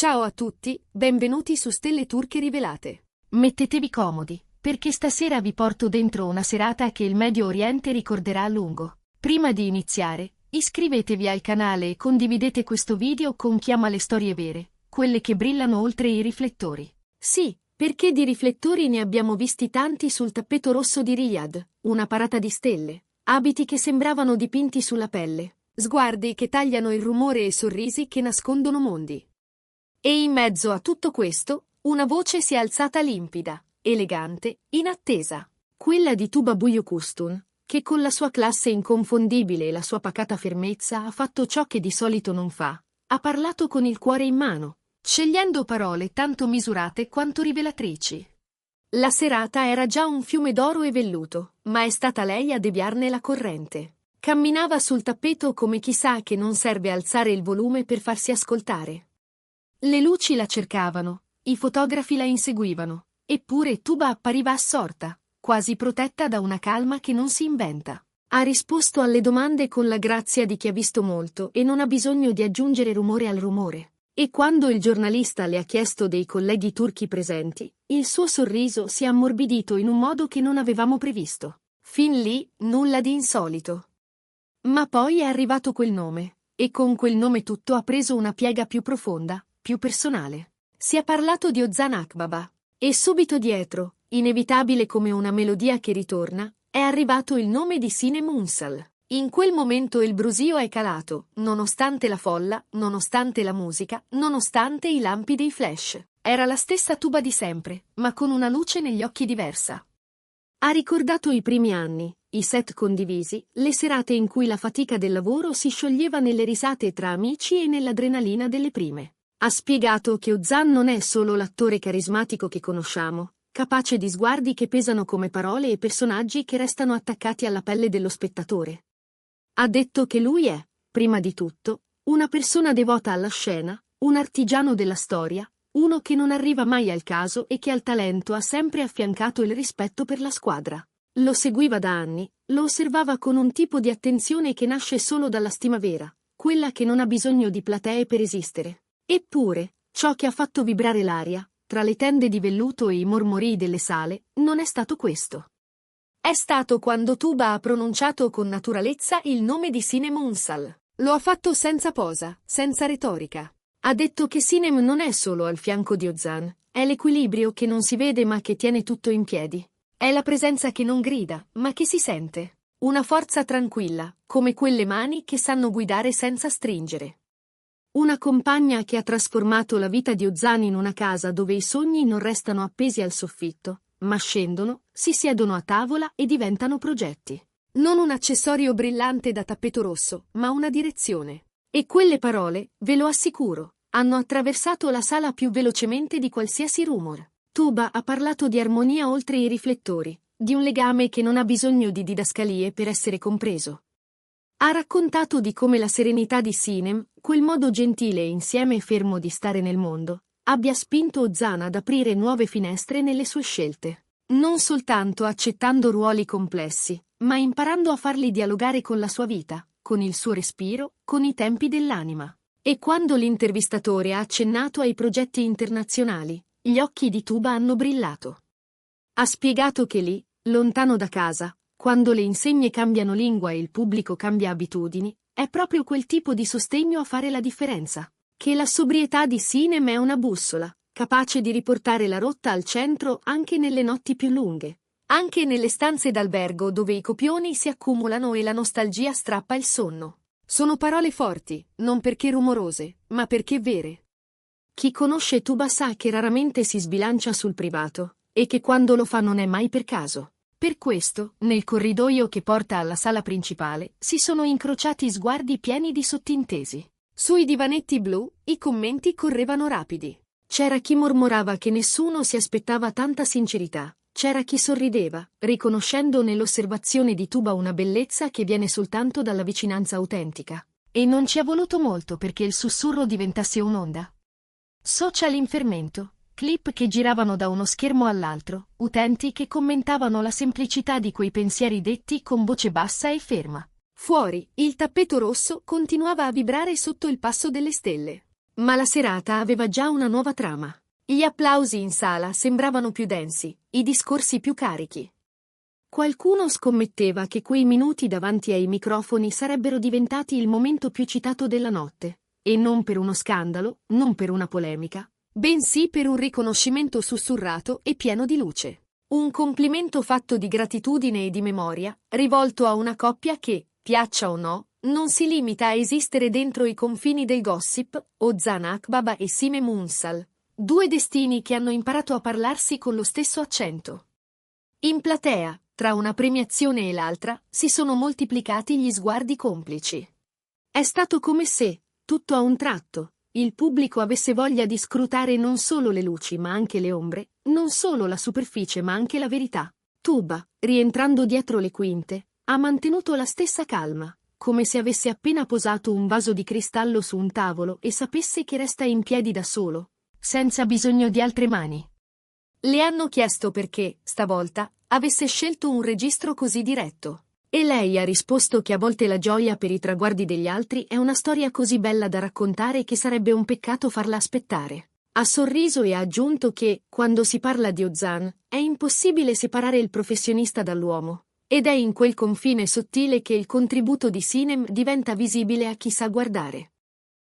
Ciao a tutti, benvenuti su Stelle Turche Rivelate. Mettetevi comodi, perché stasera vi porto dentro una serata che il Medio Oriente ricorderà a lungo. Prima di iniziare, iscrivetevi al canale e condividete questo video con chi ama le storie vere, quelle che brillano oltre i riflettori. Sì, perché di riflettori ne abbiamo visti tanti sul tappeto rosso di Riyadh, una parata di stelle, abiti che sembravano dipinti sulla pelle, sguardi che tagliano il rumore e sorrisi che nascondono mondi. E in mezzo a tutto questo, una voce si è alzata limpida, elegante, in attesa. Quella di Tuba Büyüküstün, che con la sua classe inconfondibile e la sua pacata fermezza ha fatto ciò che di solito non fa. Ha parlato con il cuore in mano, scegliendo parole tanto misurate quanto rivelatrici. La serata era già un fiume d'oro e velluto, ma è stata lei a deviarne la corrente. Camminava sul tappeto come chi sa che non serve alzare il volume per farsi ascoltare. Le luci la cercavano, i fotografi la inseguivano, eppure Tuba appariva assorta, quasi protetta da una calma che non si inventa. Ha risposto alle domande con la grazia di chi ha visto molto e non ha bisogno di aggiungere rumore al rumore. E quando il giornalista le ha chiesto dei colleghi turchi presenti, il suo sorriso si è ammorbidito in un modo che non avevamo previsto. Fin lì, nulla di insolito. Ma poi è arrivato quel nome, e con quel nome tutto ha preso una piega più profonda, più personale. Si è parlato di Ozan Akbaba, e subito dietro, inevitabile come una melodia che ritorna, è arrivato il nome di Sinem Ünsal. In quel momento il brusio è calato, nonostante la folla, nonostante la musica, nonostante i lampi dei flash. Era la stessa Tuba di sempre, ma con una luce negli occhi diversa. Ha ricordato i primi anni, i set condivisi, le serate in cui la fatica del lavoro si scioglieva nelle risate tra amici e nell'adrenalina delle prime. Ha spiegato che Ozan non è solo l'attore carismatico che conosciamo, capace di sguardi che pesano come parole e personaggi che restano attaccati alla pelle dello spettatore. Ha detto che lui è, prima di tutto, una persona devota alla scena, un artigiano della storia, uno che non arriva mai al caso e che al talento ha sempre affiancato il rispetto per la squadra. Lo seguiva da anni, lo osservava con un tipo di attenzione che nasce solo dalla stima vera, quella che non ha bisogno di platee per esistere. Eppure, ciò che ha fatto vibrare l'aria, tra le tende di velluto e i mormorii delle sale, non è stato questo. È stato quando Tuba ha pronunciato con naturalezza il nome di Sinem Ünsal. Lo ha fatto senza posa, senza retorica. Ha detto che Sinem non è solo al fianco di Ozan, è l'equilibrio che non si vede ma che tiene tutto in piedi. È la presenza che non grida, ma che si sente. Una forza tranquilla, come quelle mani che sanno guidare senza stringere. Una compagna che ha trasformato la vita di Ozan in una casa dove i sogni non restano appesi al soffitto, ma scendono, si siedono a tavola e diventano progetti. Non un accessorio brillante da tappeto rosso, ma una direzione. E quelle parole, ve lo assicuro, hanno attraversato la sala più velocemente di qualsiasi rumor. Tuba ha parlato di armonia oltre i riflettori, di un legame che non ha bisogno di didascalie per essere compreso. Ha raccontato di come la serenità di Sinem, quel modo gentile e insieme fermo di stare nel mondo, abbia spinto Ozan ad aprire nuove finestre nelle sue scelte. Non soltanto accettando ruoli complessi, ma imparando a farli dialogare con la sua vita, con il suo respiro, con i tempi dell'anima. E quando l'intervistatore ha accennato ai progetti internazionali, gli occhi di Tuba hanno brillato. Ha spiegato che lì, lontano da casa, quando le insegne cambiano lingua e il pubblico cambia abitudini, è proprio quel tipo di sostegno a fare la differenza. Che la sobrietà di Sinem è una bussola, capace di riportare la rotta al centro anche nelle notti più lunghe. Anche nelle stanze d'albergo dove i copioni si accumulano e la nostalgia strappa il sonno. Sono parole forti, non perché rumorose, ma perché vere. Chi conosce Tuba sa che raramente si sbilancia sul privato, e che quando lo fa non è mai per caso. Per questo, nel corridoio che porta alla sala principale, si sono incrociati sguardi pieni di sottintesi. Sui divanetti blu, i commenti correvano rapidi. C'era chi mormorava che nessuno si aspettava tanta sincerità. C'era chi sorrideva, riconoscendo nell'osservazione di Tuba una bellezza che viene soltanto dalla vicinanza autentica. E non ci è voluto molto perché il sussurro diventasse un'onda. Social in fermento. Clip che giravano da uno schermo all'altro, utenti che commentavano la semplicità di quei pensieri detti con voce bassa e ferma. Fuori, il tappeto rosso continuava a vibrare sotto il passo delle stelle. Ma la serata aveva già una nuova trama. Gli applausi in sala sembravano più densi, i discorsi più carichi. Qualcuno scommetteva che quei minuti davanti ai microfoni sarebbero diventati il momento più citato della notte, e non per uno scandalo, non per una polemica, bensì per un riconoscimento sussurrato e pieno di luce. Un complimento fatto di gratitudine e di memoria, rivolto a una coppia che, piaccia o no, non si limita a esistere dentro i confini del gossip, Ozan Akbaba e Sime Munsal, due destini che hanno imparato a parlarsi con lo stesso accento. In platea, tra una premiazione e l'altra, si sono moltiplicati gli sguardi complici. È stato come se, tutto a un tratto, il pubblico avesse voglia di scrutare non solo le luci ma anche le ombre, non solo la superficie ma anche la verità. Tuba, rientrando dietro le quinte, ha mantenuto la stessa calma, come se avesse appena posato un vaso di cristallo su un tavolo e sapesse che resta in piedi da solo, senza bisogno di altre mani. Le hanno chiesto perché, stavolta, avesse scelto un registro così diretto. E lei ha risposto che a volte la gioia per i traguardi degli altri è una storia così bella da raccontare che sarebbe un peccato farla aspettare. Ha sorriso e ha aggiunto che, quando si parla di Ozan, è impossibile separare il professionista dall'uomo. Ed è in quel confine sottile che il contributo di Sinem diventa visibile a chi sa guardare.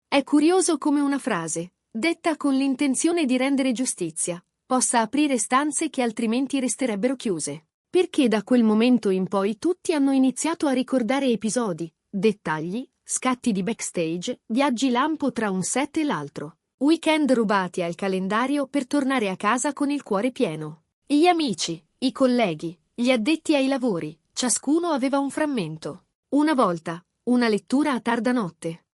È curioso come una frase, detta con l'intenzione di rendere giustizia, possa aprire stanze che altrimenti resterebbero chiuse. Perché da quel momento in poi tutti hanno iniziato a ricordare episodi, dettagli, scatti di backstage, viaggi lampo tra un set e l'altro, weekend rubati al calendario per tornare a casa con il cuore pieno. Gli amici, i colleghi, gli addetti ai lavori, ciascuno aveva un frammento. Una volta, una lettura a tarda notte.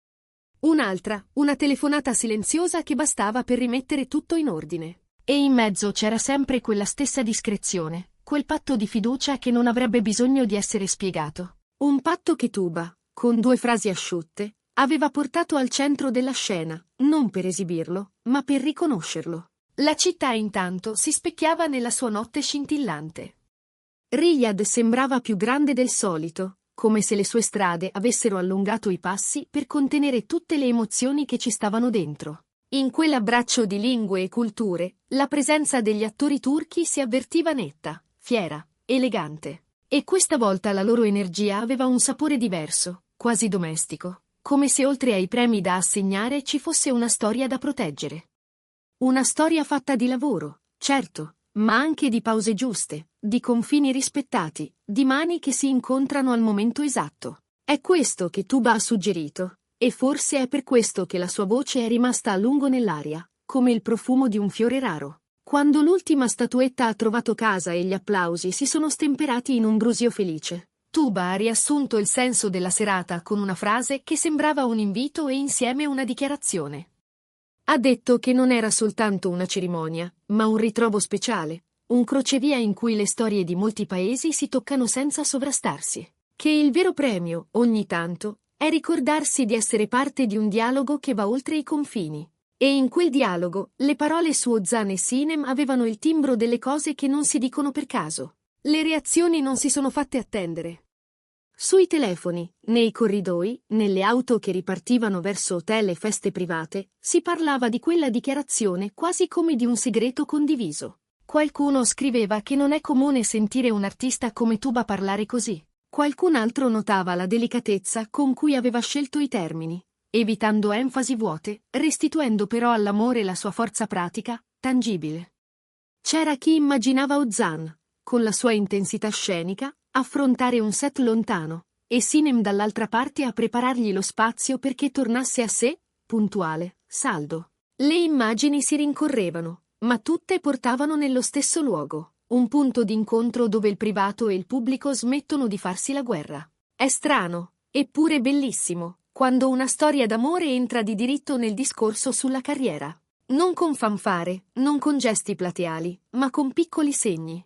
Un'altra, una telefonata silenziosa che bastava per rimettere tutto in ordine. E in mezzo c'era sempre quella stessa discrezione. Quel patto di fiducia che non avrebbe bisogno di essere spiegato. Un patto che Tuba, con due frasi asciutte, aveva portato al centro della scena, non per esibirlo, ma per riconoscerlo. La città intanto si specchiava nella sua notte scintillante. Riyadh sembrava più grande del solito, come se le sue strade avessero allungato i passi per contenere tutte le emozioni che ci stavano dentro. In quell'abbraccio di lingue e culture, la presenza degli attori turchi si avvertiva netta, fiera, elegante. E questa volta la loro energia aveva un sapore diverso, quasi domestico, come se oltre ai premi da assegnare ci fosse una storia da proteggere. Una storia fatta di lavoro, certo, ma anche di pause giuste, di confini rispettati, di mani che si incontrano al momento esatto. È questo che Tuba ha suggerito, e forse è per questo che la sua voce è rimasta a lungo nell'aria, come il profumo di un fiore raro. Quando l'ultima statuetta ha trovato casa e gli applausi si sono stemperati in un brusio felice, Tuba ha riassunto il senso della serata con una frase che sembrava un invito e insieme una dichiarazione. Ha detto che non era soltanto una cerimonia, ma un ritrovo speciale, un crocevia in cui le storie di molti paesi si toccano senza sovrastarsi. Che il vero premio, ogni tanto, è ricordarsi di essere parte di un dialogo che va oltre i confini. E in quel dialogo, le parole su Ozan e Sinem avevano il timbro delle cose che non si dicono per caso. Le reazioni non si sono fatte attendere. Sui telefoni, nei corridoi, nelle auto che ripartivano verso hotel e feste private, si parlava di quella dichiarazione quasi come di un segreto condiviso. Qualcuno scriveva che non è comune sentire un artista come Tuba parlare così. Qualcun altro notava la delicatezza con cui aveva scelto i termini, evitando enfasi vuote, restituendo però all'amore la sua forza pratica, tangibile. C'era chi immaginava Ozan, con la sua intensità scenica, affrontare un set lontano, e Sinem dall'altra parte a preparargli lo spazio perché tornasse a sé, puntuale, saldo. Le immagini si rincorrevano, ma tutte portavano nello stesso luogo, un punto d'incontro dove il privato e il pubblico smettono di farsi la guerra. È strano, eppure bellissimo, quando una storia d'amore entra di diritto nel discorso sulla carriera. Non con fanfare, non con gesti plateali, ma con piccoli segni.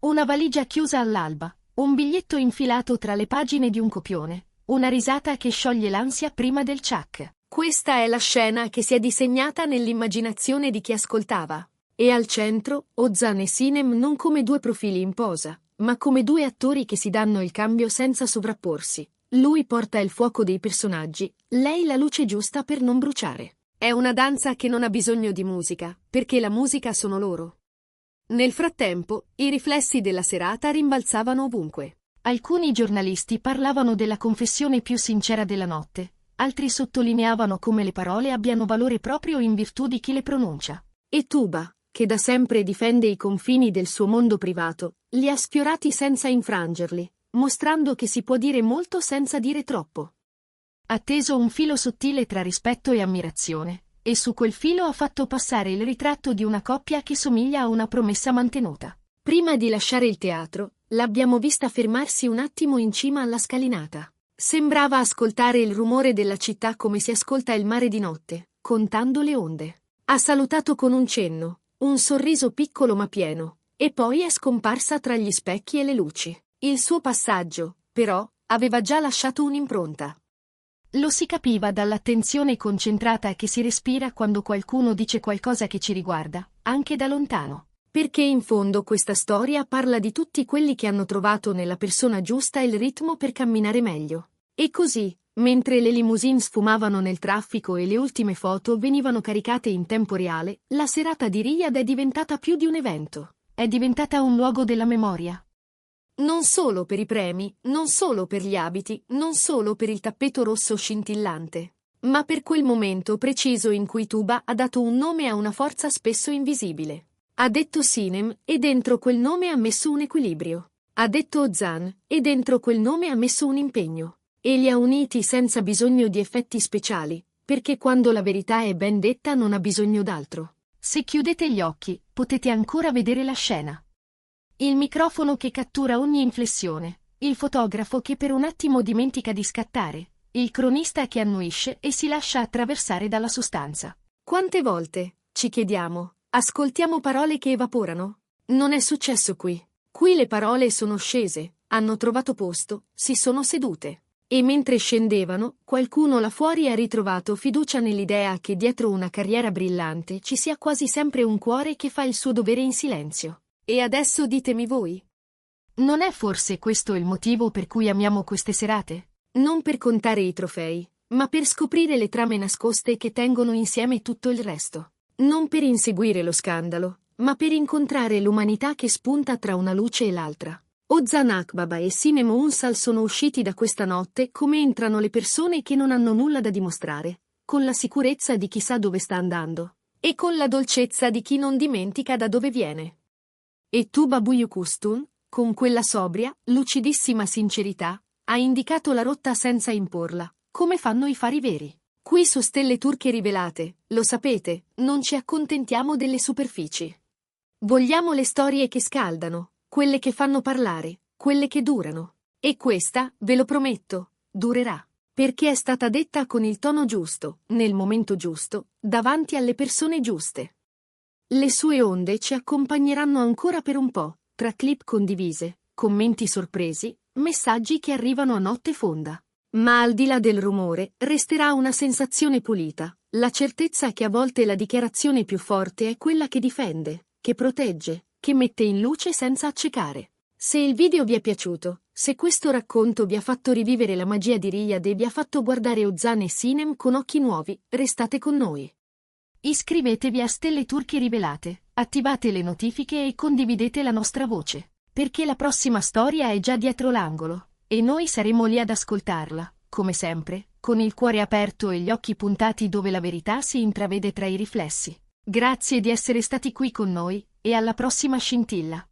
Una valigia chiusa all'alba, un biglietto infilato tra le pagine di un copione, una risata che scioglie l'ansia prima del ciak. Questa è la scena che si è disegnata nell'immaginazione di chi ascoltava. E al centro, Ozan e Sinem non come due profili in posa, ma come due attori che si danno il cambio senza sovrapporsi. Lui porta il fuoco dei personaggi, lei la luce giusta per non bruciare. È una danza che non ha bisogno di musica, perché la musica sono loro. Nel frattempo, i riflessi della serata rimbalzavano ovunque. Alcuni giornalisti parlavano della confessione più sincera della notte, altri sottolineavano come le parole abbiano valore proprio in virtù di chi le pronuncia. E Tuba, che da sempre difende i confini del suo mondo privato, li ha sfiorati senza infrangerli, mostrando che si può dire molto senza dire troppo. Ha teso un filo sottile tra rispetto e ammirazione, e su quel filo ha fatto passare il ritratto di una coppia che somiglia a una promessa mantenuta. Prima di lasciare il teatro, l'abbiamo vista fermarsi un attimo in cima alla scalinata. Sembrava ascoltare il rumore della città come si ascolta il mare di notte, contando le onde. Ha salutato con un cenno, un sorriso piccolo ma pieno, e poi è scomparsa tra gli specchi e le luci. Il suo passaggio, però, aveva già lasciato un'impronta. Lo si capiva dall'attenzione concentrata che si respira quando qualcuno dice qualcosa che ci riguarda, anche da lontano. Perché in fondo questa storia parla di tutti quelli che hanno trovato nella persona giusta il ritmo per camminare meglio. E così, mentre le limousine sfumavano nel traffico e le ultime foto venivano caricate in tempo reale, la serata di Riyadh è diventata più di un evento. È diventata un luogo della memoria. Non solo per i premi, non solo per gli abiti, non solo per il tappeto rosso scintillante, ma per quel momento preciso in cui Tuba ha dato un nome a una forza spesso invisibile. Ha detto Sinem e dentro quel nome ha messo un equilibrio. Ha detto Ozan e dentro quel nome ha messo un impegno. E li ha uniti senza bisogno di effetti speciali, perché quando la verità è ben detta non ha bisogno d'altro. Se chiudete gli occhi, potete ancora vedere la scena. Il microfono che cattura ogni inflessione, il fotografo che per un attimo dimentica di scattare, il cronista che annuisce e si lascia attraversare dalla sostanza. Quante volte, ci chiediamo, ascoltiamo parole che evaporano? Non è successo qui. Qui le parole sono scese, hanno trovato posto, si sono sedute. E mentre scendevano, qualcuno là fuori ha ritrovato fiducia nell'idea che dietro una carriera brillante ci sia quasi sempre un cuore che fa il suo dovere in silenzio. E adesso ditemi voi. Non è forse questo il motivo per cui amiamo queste serate? Non per contare i trofei, ma per scoprire le trame nascoste che tengono insieme tutto il resto. Non per inseguire lo scandalo, ma per incontrare l'umanità che spunta tra una luce e l'altra. Ozan Akbaba e Sinem Unsal sono usciti da questa notte come entrano le persone che non hanno nulla da dimostrare, con la sicurezza di chi sa dove sta andando, e con la dolcezza di chi non dimentica da dove viene. E Tuba Büyüküstün, con quella sobria, lucidissima sincerità, ha indicato la rotta senza imporla, come fanno i fari veri. Qui su Stelle Turche Rivelate, lo sapete, non ci accontentiamo delle superfici. Vogliamo le storie che scaldano, quelle che fanno parlare, quelle che durano. E questa, ve lo prometto, durerà. Perché è stata detta con il tono giusto, nel momento giusto, davanti alle persone giuste. Le sue onde ci accompagneranno ancora per un po', tra clip condivise, commenti sorpresi, messaggi che arrivano a notte fonda. Ma al di là del rumore, resterà una sensazione pulita, la certezza che a volte la dichiarazione più forte è quella che difende, che protegge, che mette in luce senza accecare. Se il video vi è piaciuto, se questo racconto vi ha fatto rivivere la magia di Riyadh e vi ha fatto guardare Ozan e Sinem con occhi nuovi, restate con noi. Iscrivetevi a Stelle Turche Rivelate, attivate le notifiche e condividete la nostra voce, perché la prossima storia è già dietro l'angolo, e noi saremo lì ad ascoltarla, come sempre, con il cuore aperto e gli occhi puntati dove la verità si intravede tra i riflessi. Grazie di essere stati qui con noi, e alla prossima scintilla.